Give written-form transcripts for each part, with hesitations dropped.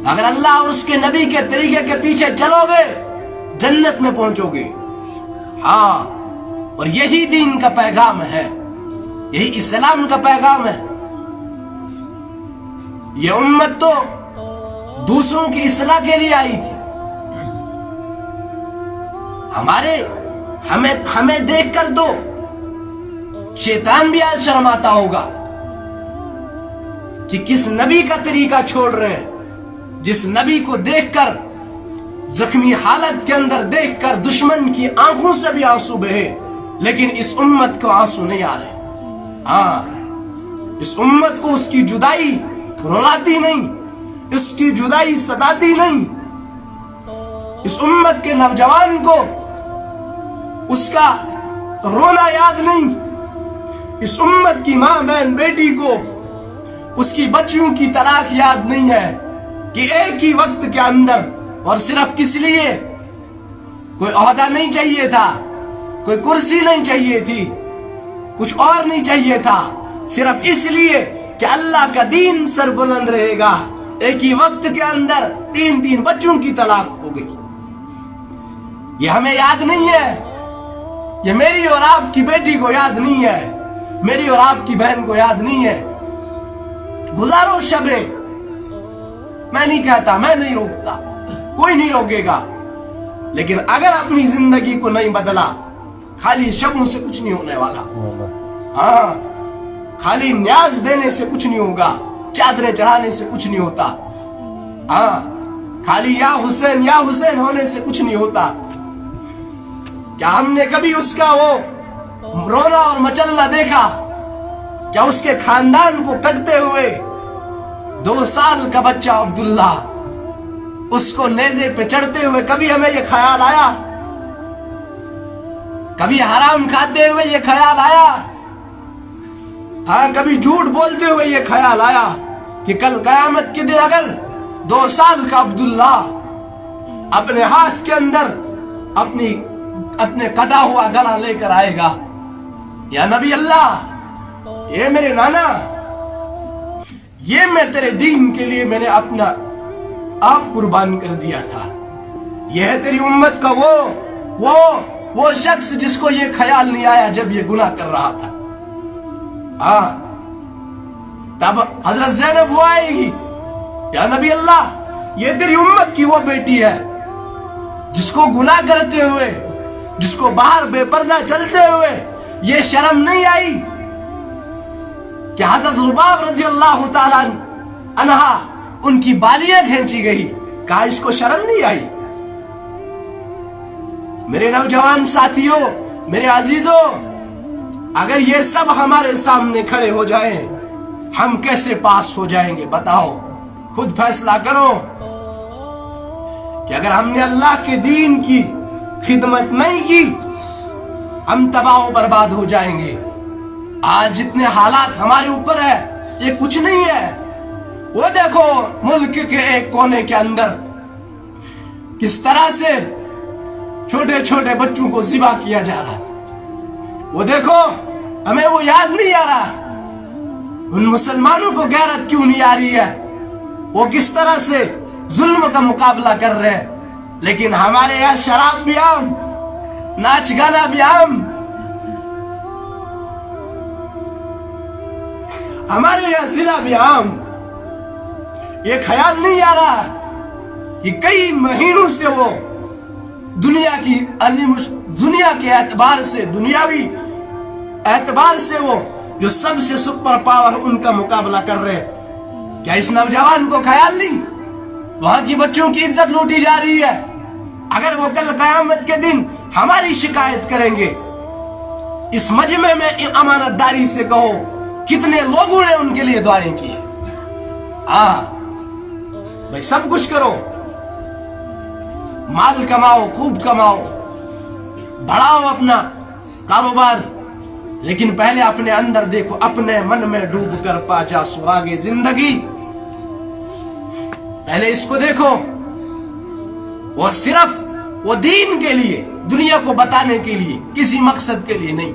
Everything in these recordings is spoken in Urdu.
اگر اللہ اور اس کے نبی کے طریقے کے پیچھے چلو گے جنت میں پہنچو گے. ہاں، اور یہی دین کا پیغام ہے، یہی اسلام کا پیغام ہے. یہ امت تو دوسروں کی اصلاح کے لیے آئی تھی. ہمیں دیکھ کر دو شیطان بھی آج شرماتا ہوگا کہ کس نبی کا طریقہ چھوڑ رہے ہیں، جس نبی کو دیکھ کر، زخمی حالت کے اندر دیکھ کر دشمن کی آنکھوں سے بھی آنسو بہے، لیکن اس امت کو آنسو نہیں آ رہے. ہاں، اس امت کو اس کی جدائی رلاتی نہیں، اس کی جدائی ستاتی نہیں. اس امت کے نوجوان کو اس کا رونا یاد نہیں. اس امت کی ماں بہن بیٹی کو اس کی بچیوں کی طلاق یاد نہیں ہے کہ ایک ہی وقت کے اندر، اور صرف کس لیے؟ کوئی عہدہ نہیں چاہیے تھا، کوئی کرسی نہیں چاہیے تھی، کچھ اور نہیں چاہیے تھا، صرف اس لیے کہ اللہ کا دین سر بلند رہے گا. ایک ہی وقت کے اندر 3 بچوں کی طلاق ہو گئی. یہ ہمیں یاد نہیں ہے، یہ میری اور آپ کی بیٹی کو یاد نہیں ہے، میری اور آپ کی بہن کو یاد نہیں ہے. گزارو شبیں. میں نہیں کہتا، میں نہیں روکتا، کوئی نہیں روکے گا، لیکن اگر اپنی زندگی کو نہیں بدلا، خالی شبوں سے کچھ نہیں ہونے والا. ہاں، خالی نیاز دینے سے کچھ نہیں ہوگا، چادریں چڑھانے سے کچھ نہیں ہوتا. ہاں، خالی یا حسین ہونے سے کچھ نہیں ہوتا. کیا ہم نے کبھی اس کا وہ رونا اور مچلنا دیکھا؟ کیا اس کے خاندان کو کٹتے ہوئے 2 سال کا بچہ عبداللہ، اس کو نیزے پہ چڑھتے ہوئے کبھی ہمیں یہ خیال آیا؟ کبھی حرام کھاتے ہوئے یہ خیال آیا؟ ہاں، کبھی جھوٹ بولتے ہوئے یہ خیال آیا کہ کل قیامت کے دن اگر 2 سال کا عبداللہ اپنے ہاتھ کے اندر اپنے کٹا ہوا گلا لے کر آئے گا، یا نبی اللہ، یہ میرے نانا، یہ میں تیرے دین کے لیے میں نے اپنا آپ قربان کر دیا تھا. یہ ہے تیری امت کا وہ شخص جس کو یہ خیال نہیں آیا جب یہ گناہ کر رہا تھا. ہاں، تب حضرت زینب وہ آئے گی، یا نبی اللہ، یہ تیری امت کی وہ بیٹی ہے جس کو گناہ کرتے ہوئے، جس کو باہر بے پردہ چلتے ہوئے یہ شرم نہیں آئی کہ حضرت رباب رضی اللہ تعالیٰ عنہا ان کی بالیاں کھینچی گئی. کہا اس کو شرم نہیں آئی؟ میرے نوجوان ساتھیوں، میرے عزیزوں، اگر یہ سب ہمارے سامنے کھڑے ہو جائیں، ہم کیسے پاس ہو جائیں گے؟ بتاؤ، خود فیصلہ کرو کہ اگر ہم نے اللہ کے دین کی خدمت نہیں کی، ہم تباہ و برباد ہو جائیں گے. آج جتنے حالات ہمارے اوپر ہے یہ کچھ نہیں ہے. وہ دیکھو ملک کے ایک کونے کے اندر کس طرح سے چھوٹے چھوٹے بچوں کو ذبح کیا جا رہا ہے. وہ دیکھو، ہمیں وہ یاد نہیں آ رہا، ان مسلمانوں کو غیرت کیوں نہیں آ رہی ہے، وہ کس طرح سے ظلم کا مقابلہ کر رہے ہیں. لیکن ہمارے یہاں شراب بھی عام، ناچ گانا بھی عام. ہمارے یہاں زنا بھی عام. یہ خیال نہیں آ رہا کہ کئی مہینوں سے وہ دنیا کے اعتبار سے، دنیاوی اعتبار سے وہ جو سب سے سپر پاور ان کا مقابلہ کر رہے ہیں. کیا اس نوجوان کو خیال نہیں وہاں کی بچوں کی عزت لوٹی جا رہی ہے؟ اگر وہ کل قیامت کے دن ہماری شکایت کریں گے، اس مجمع میں امانت داری سے کہو کتنے لوگوں نے ان کے لیے دعائیں کی. ہاں بھائی، سب کچھ کرو، مال کماؤ، خوب کماؤ، بڑھاؤ اپنا کاروبار، لیکن پہلے اپنے اندر دیکھو، اپنے من میں ڈوب کر پا جا سراغ زندگی. پہلے اس کو دیکھو. وہ صرف وہ دین کے لیے، دنیا کو بتانے کے لیے، کسی مقصد کے لیے نہیں.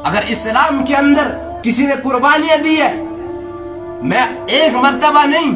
اگر اسلام کے اندر کسی نے قربانیاں دی ہے، میں ایک مرتبہ نہیں